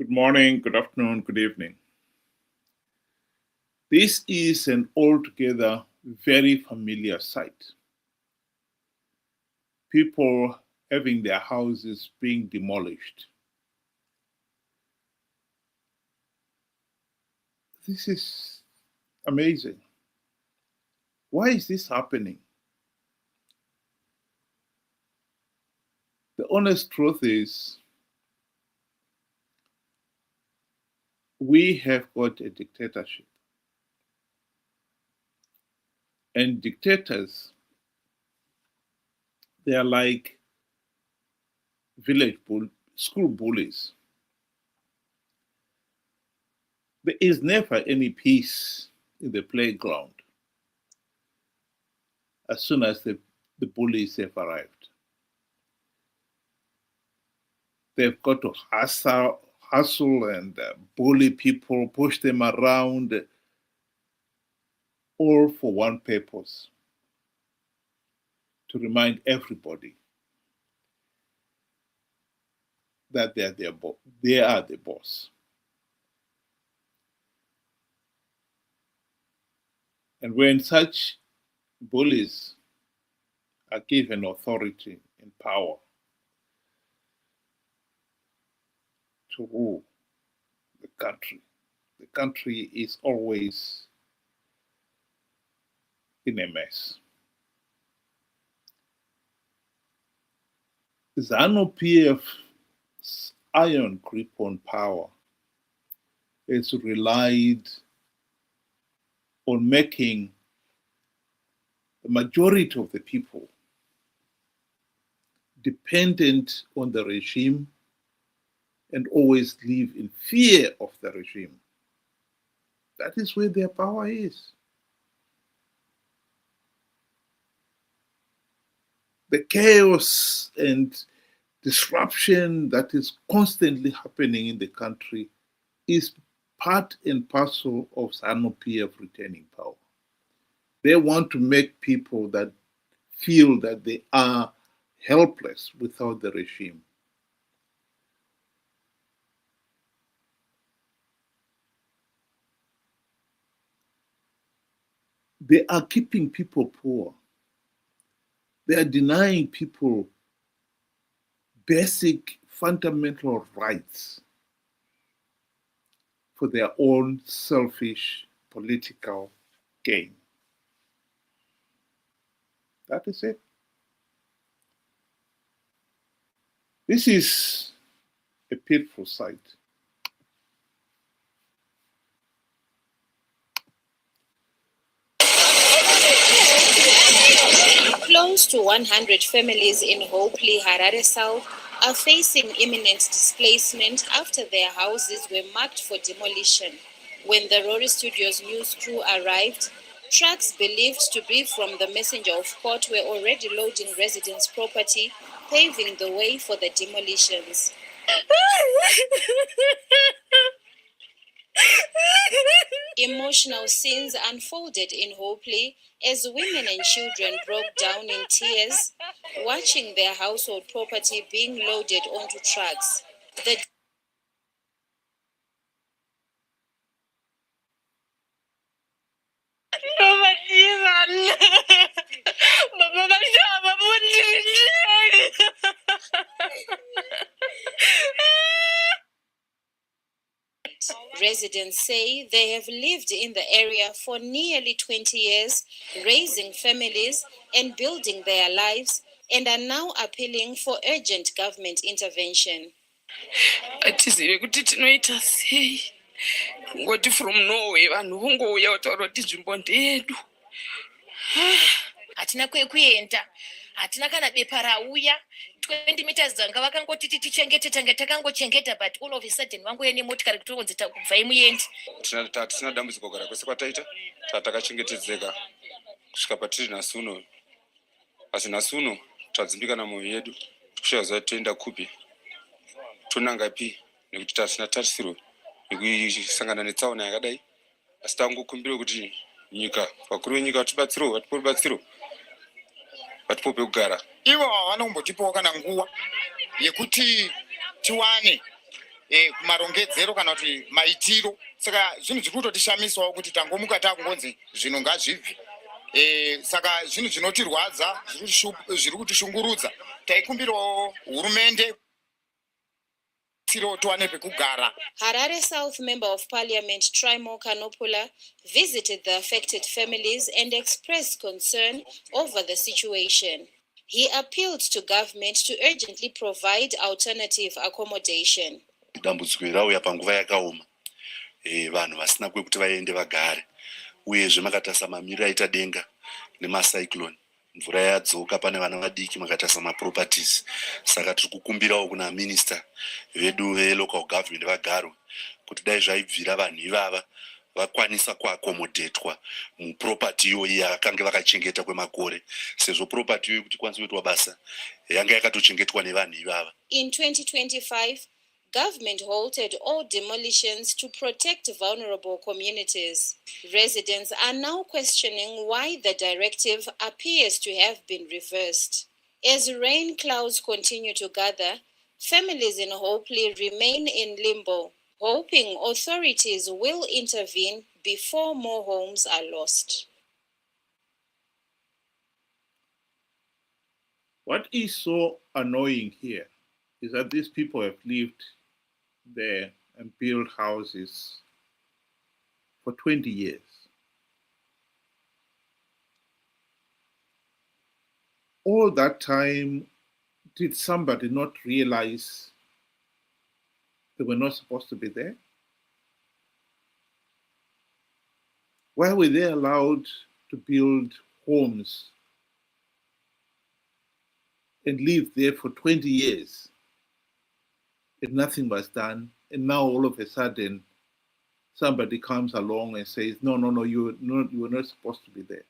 Good morning, good afternoon, good evening. This is an altogether very familiar sight. People having their houses being demolished. This is amazing. Why is this happening? The honest truth is, we have got a dictatorship. And dictators, they are like school bullies. There is never any peace in the playground as soon as the bullies have arrived. They've got to hustle and bully people, push them around, all for one purpose: to remind everybody that they are the boss. And when such bullies are given authority and power to rule the country is always in a mess. Zanu PF's iron grip on power has relied on making the majority of the people dependent on the regime and always live in fear of the regime. That is where their power is. The chaos and disruption that is constantly happening in the country is part and parcel of Zanu PF retaining power. They want to make people that feel that they are helpless without the regime. They are keeping people poor. They are denying people basic fundamental rights for their own selfish political gain. That is it. This is a pitiful sight. Close to 100 families in Hopely, Harare South are facing imminent displacement after their houses were marked for demolition. When the Rory Studios news crew arrived, trucks believed to be from the Messenger of Court were already loading residents' property, paving the way for the demolitions. Emotional scenes unfolded in Hopely as women and children broke down in tears, watching their household property being loaded onto trucks. Residents say they have lived in the area for nearly 20 years, raising families and building their lives, and are now appealing for urgent government intervention. Ngoti from Norway vanhu vongouya kutaura kuti nzvimbo ndedu. Hatina kwekuenda, hatina kana bepa rauya. 20 meters dzanga vakangoti tichengete tanga takangochengeta, but all of a sudden vangoya nemotikari kutonzita kubva imuyendi. Tisina dambudziko kugara kwese kwataita, takachengetedzeka kusvika patiri nhasi uno. Asi nhasi uno tadzimbikana mwoyo yedu, kushaziva toenda kupi, tonangapi, nekuti tasina tarisiro yekusangana netsaona yakadai. Asi tangokumbira kuti nyika, vakuru venyika vatibatsirewo, vatipe rubatsiro, vatipe pekugara. Ivo vanombotipao kana nguva yekuti tiwane kumarongedzero kana kuti maitiro. Saka zvinhu zviri kutotishamisawo kuti tangomuka takungonzi zvinhu ngazvibve. Saka zvinhu zvinotirwadza, zviri kutishungurudza. Taikumbirawo hurumende Harare South Member of Parliament Trimo Kanopula visited the affected families and expressed concern over the situation. He appealed to government to urgently provide alternative accommodation. Dambudziko rauya panguva yakaoma. Vanhu vasina kwekuti vaende vagare. Uyezve makatarisa mamiriro aita denga nemacyclone. Mvura yadzoka pane vana vadiki makatarisa maproperties. Saka tiri kukumbirawo kuna minister vedu velocal government vagaro kuti dai zvaibvira vanhu ivava vakwanisa kuaccommodatewa muproperty iyoyi yakanga vakachengeta kwemakore, sezvo property iyoyi kuti kwanise kuitwa basa yanga yakatochengetwa nevanhu ivava. In 2025, government halted all demolitions to protect vulnerable communities. Residents are now questioning why the directive appears to have been reversed. As rain clouds continue to gather, families in Hopely remain in limbo, hoping authorities will intervene before more homes are lost. What is so annoying here is that these people have lived there and built houses for 20 years. All that time, did somebody not realize they were not supposed to be there? Why were they allowed to build homes and live there for 20 years? And nothing was done. And now all of a sudden, somebody comes along and says, no, you were not supposed to be there.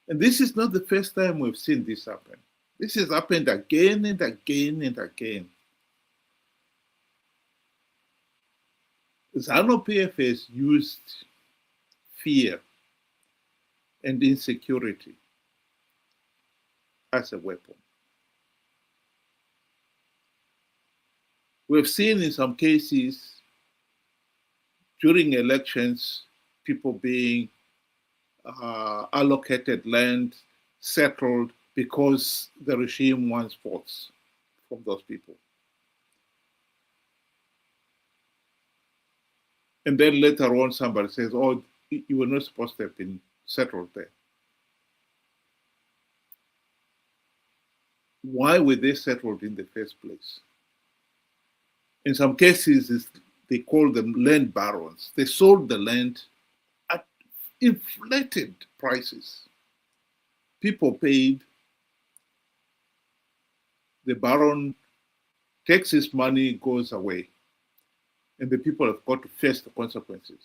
And this is not the first time we've seen this happen. This has happened again and again and again. Zanu PF has used fear and insecurity as a weapon. We've seen in some cases during elections, people being allocated land, settled because the regime wants votes from those people. And then later on, somebody says, oh, you were not supposed to have been settled there. Why were they settled in the first place? In some cases, they call them land barons. They sold the land at inflated prices. People paid. The baron takes his money, goes away, and the people have got to face the consequences.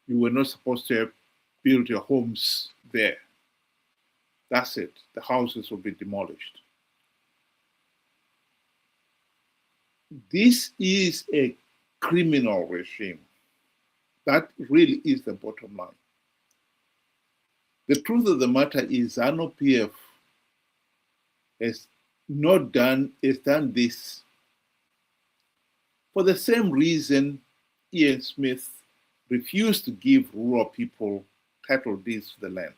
You were not supposed to have built your homes there. That's it. The houses will be demolished. This is a criminal regime. That really is the bottom line. The truth of the matter is Zanu PF has done this for the same reason Ian Smith refused to give rural people title deeds to the land.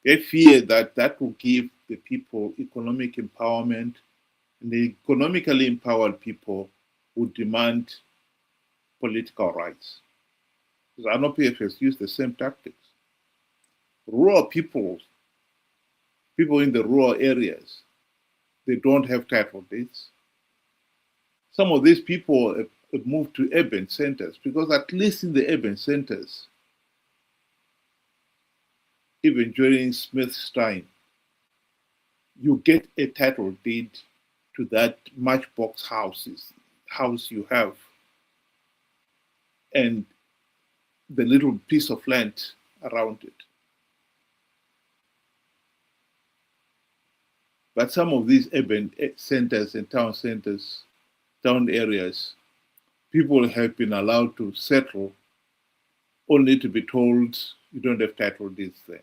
They fear that that will give the people economic empowerment, and the economically empowered people would demand political rights. Zanu PF has used the same tactics. Rural people in the rural areas, they don't have title deeds. Some of these people have moved to urban centers because at least in the urban centers, even during Smith's time, you get a title deed to that matchbox house you have and the little piece of land around it. But some of these urban centers and town centers, town areas, people have been allowed to settle only to be told you don't have title deeds there.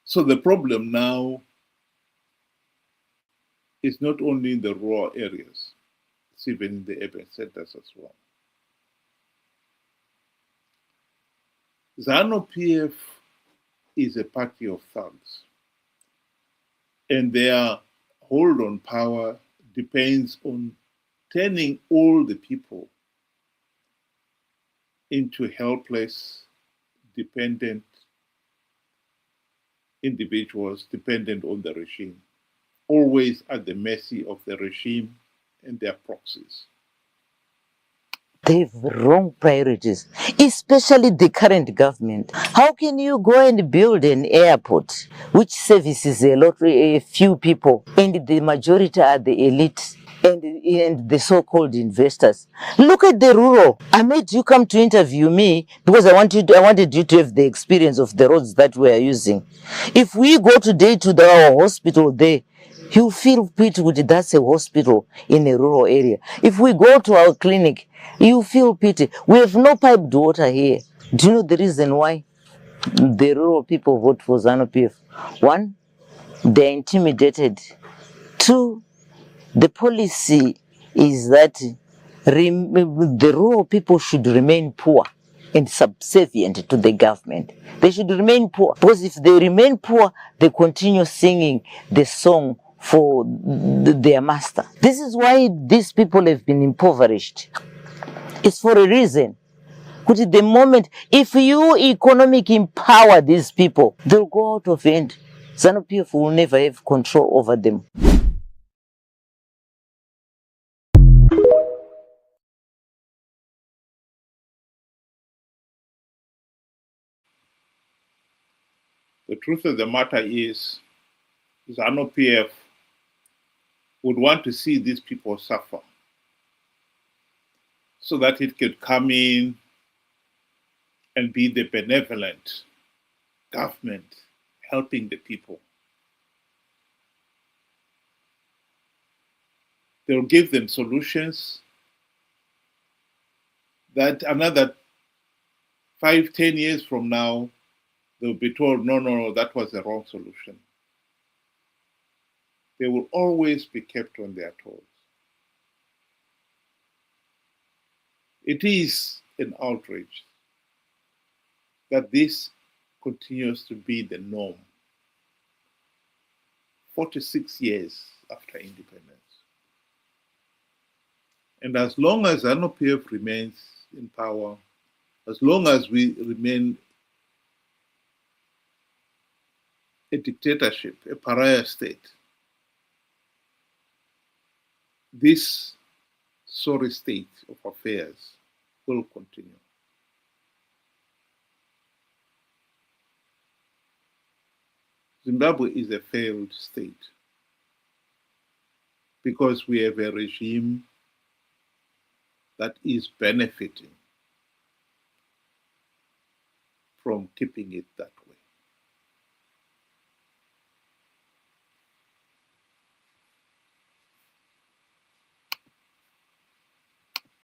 So the problem now is not only in the rural areas, it's even in the urban centers as well. Zanu PF is a party of thugs, and their hold on power depends on turning all the people into helpless, dependent individuals dependent on the regime, always at the mercy of the regime and their proxies. They have wrong priorities, especially the current government. How can you go and build an airport which services a few people, and the majority are the elite and the so-called investors? Look at the rural. I made you come to interview me because I wanted you to have the experience of the roads that we are using. If we go today to our hospital there, you feel pity with that's a hospital in a rural area. If we go to our clinic, you feel pity. We have no piped water here. Do you know the reason why the rural people vote for Zanu PF? One, they're intimidated. Two, the policy is that the rural people should remain poor and subservient to the government. They should remain poor, because if they remain poor, they continue singing the song for their master. This is why these people have been impoverished. It's for a reason. Because at the moment, if you economic empower these people, they'll go out of hand. Zanu PF will never have control over them. The truth of the matter is, Zanu PF would want to see these people suffer so that it could come in and be the benevolent government helping the people. They'll give them solutions that another 5-10 years from now, they'll be told, no, that was the wrong solution. They will always be kept on their toes. It is an outrage that this continues to be the norm 46 years after independence. And as long as Zanu PF remains in power, as long as we remain a dictatorship, a pariah state, this sorry state of affairs will continue. Zimbabwe is a failed state because we have a regime that is benefiting from keeping it that way.